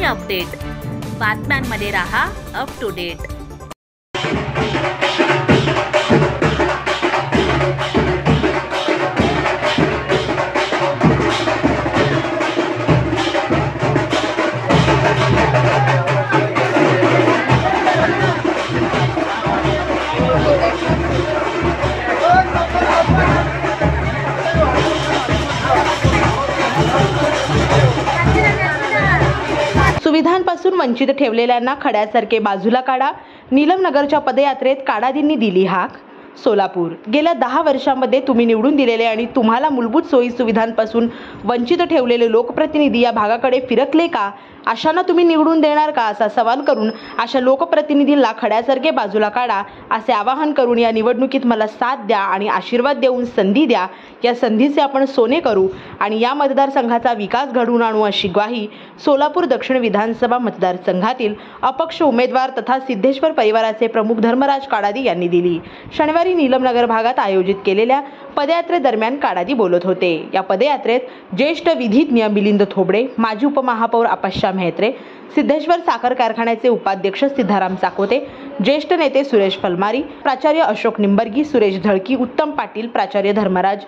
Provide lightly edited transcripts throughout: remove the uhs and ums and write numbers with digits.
Update, बातम्यांमध्ये रहा up to date. सुविधांपासून वंचित ठेवलेल्यांना खड्यासारखे बाजूला काढा, नीलमनगरच्या पदयात्रेत काडादींनी दिली हाक। सोलापूर, गेल्या 10 वर्षांमध्ये तुम्ही निवडून दिलेले आणि तुम्हाला मूलभूत सोयी सुविधांपासून वंचित ठेवलेले लोकप्रतिनिधी या भागाकडे फिरकले का? अशांना तुम्ही निवडून देणार का, असा सवाल करून अशा लोकप्रतिनिधींना खड्यासारखे बाजूला काढा असे आवाहन करून या निवडणुकीत मला साथ द्या आणि आशीर्वाद देऊन संधी द्या। या संधीचे आपण सोने करू आणि या मतदारसंघाचा विकास घडवून आणू अशी ग्वाही सोलापूर दक्षिण विधानसभा मतदारसंघातील अपक्ष उमेदवार तथा सिद्धेश्वर परिवाराचे प्रमुख धर्मराज काडादी यांनी दिली। शनिवारी नीलमनगर भागात आयोजित केलेल्या पदयात्रेदरम्यान काडादी बोलत होते। या पदयात्रेत ज्येष्ठ विधिज्ञ मिलिंद थोबडे, माजी उपमहापौर आपाशा मेहत्रे, सिद्धेश्वर साखर कारखान्याचे उपाध्यक्ष सिद्धाराम चाकोते, ज्येष्ठ नेते सुरेश फलमारी, प्राचार्य अशोक निंबर्गी, सुरेश धळकी, उत्तम पाटील, प्राचार्य धर्मराज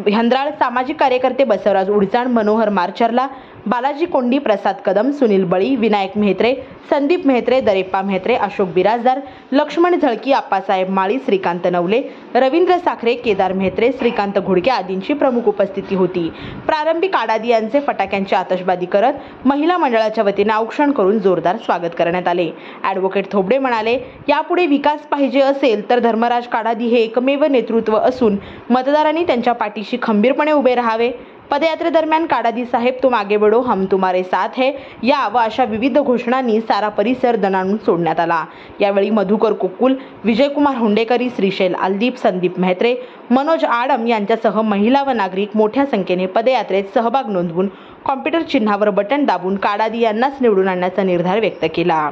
हंद्राळ, सामाजिक कार्यकर्ते बसवराज उडचाण, मनोहर मारचरला, बालाजी कोंडी, प्रसाद कदम, सुनील बळी, विनायक मेहत्रे, संदीप मेहत्रे, दरेप्पा मेहत्रे, अशोक बिराजदार, लक्ष्मण झळकी, आप्पासाहेब माळी, श्रीकांत नवले, रवींद्र साखरे, केदार मेहत्रे, श्रीकांत घोडके आदींची प्रमुख उपस्थिती होती। प्रारंभी काडादी यांचे फटाक्यांची आतषबाजी करत महिला मंडळाच्या वतीने औक्षण करून जोरदार स्वागत करण्यात आले। ॲडव्होकेट थोबडे म्हणाले, यापुढे विकास पाहिजे असेल तर धर्मराज काडादी हे एकमेव नेतृत्व असून मतदारांनी त्यांच्या पाठीशी खंबीरपणे उभे राहावे। पदयात्रेदरम्यान काडादी साहेब तुम आगे बढ़ो, हम तुम्हारे साथ है या व अशा विविध घोषणांनी सारा परिसर दणाणून सोडण्यात आला। यावेळी मधुकर कुकुल, विजयकुमार हुंडेकरी, श्रीशैल आलदीप, संदीप मेहत्रे, मनोज आडम यांच्यासह महिला व नागरिक मोठ्या संख्येने पदयात्रेत सहभाग नोंदवून कॉम्प्युटर चिन्हावर बटन दाबून काडादी यांनाच निवडून आणण्याचा निर्धार व्यक्त केला।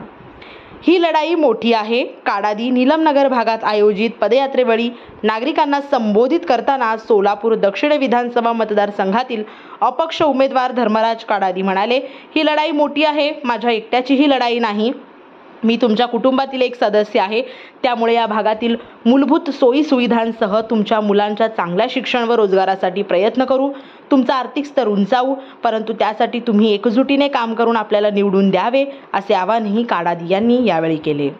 ही लढाई मोठी आहे। काडादी नीलमनगर भागात आयोजित पदयात्रेवेळी नागरिकांना संबोधित करताना सोलापूर दक्षिण विधानसभा मतदारसंघातील अपक्ष उमेदवार धर्मराज काडादी म्हणाले, ही लढाई मोठी आहे, माझ्या एकट्याची ही लढाई नाही, मी तुमच्या कुटुंबातील एक सदस्य आहे। त्यामुळे या भागातील मूलभूत सोयी सुविधांसह तुमच्या मुलांच्या चांगल्या शिक्षण व रोजगारासाठी प्रयत्न करू, तुमचा आर्थिक स्तर उंचावू, परंतु त्यासाठी तुम्ही एकजुटीने काम करून आपल्याला निवडून द्यावे असे आवाहनही काडादी यांनी यावेळी केले।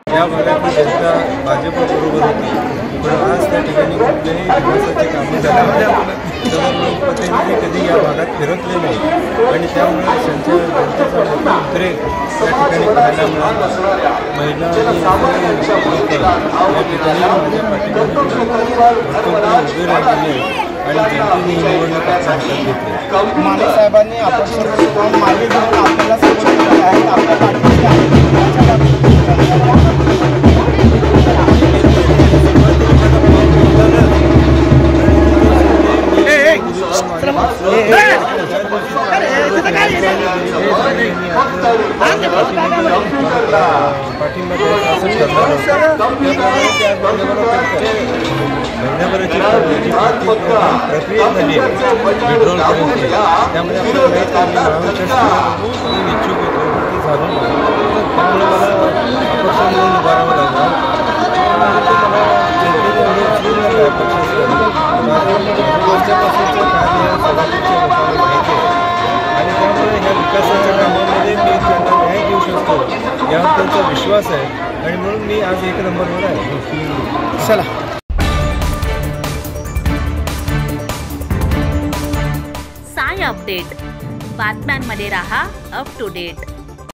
या भागातील जनता भाजपबरोबर होती, पण आज त्या ठिकाणी कुठलेही विकासाचे कामे झाले लोकप्रतिनिधी कधी या भागात फिरकले नाही आणि त्यामुळे जनतेचा मोठा उद्रेक त्या ठिकाणी पाहायला मिळाला। महिला या ठिकाणी माझ्या पाठीमागे उभे राहिलेले आणि जनतेने ही निवडणूक हातात घेतली। माने साहेबांनी अपक्ष मागे घेऊन आपल्याला सपोर्ट केला आहे, आपल्या पाठीशी आहे। महिन्याभराची प्रक्रिया झाली विड्रॉल करायची, त्यामुळे इच्छुक होतो ते झालं नाही, त्यामुळे मला अपक्ष म्हणून उभारावं लागलं। वर्षापासूनचं कार्य सभापतीच्या लोकांना माहिती आहे आणि त्यामुळे ह्या विकासाच्या कामामध्ये मी त्यांना न्याय देऊ शकतो यावर त्यांचा विश्वास आहे आणि म्हणून मी आज 1 नंबरवर आहे। चला साय अपडेट, बातम्यांमध्ये रहा अप टू डेट।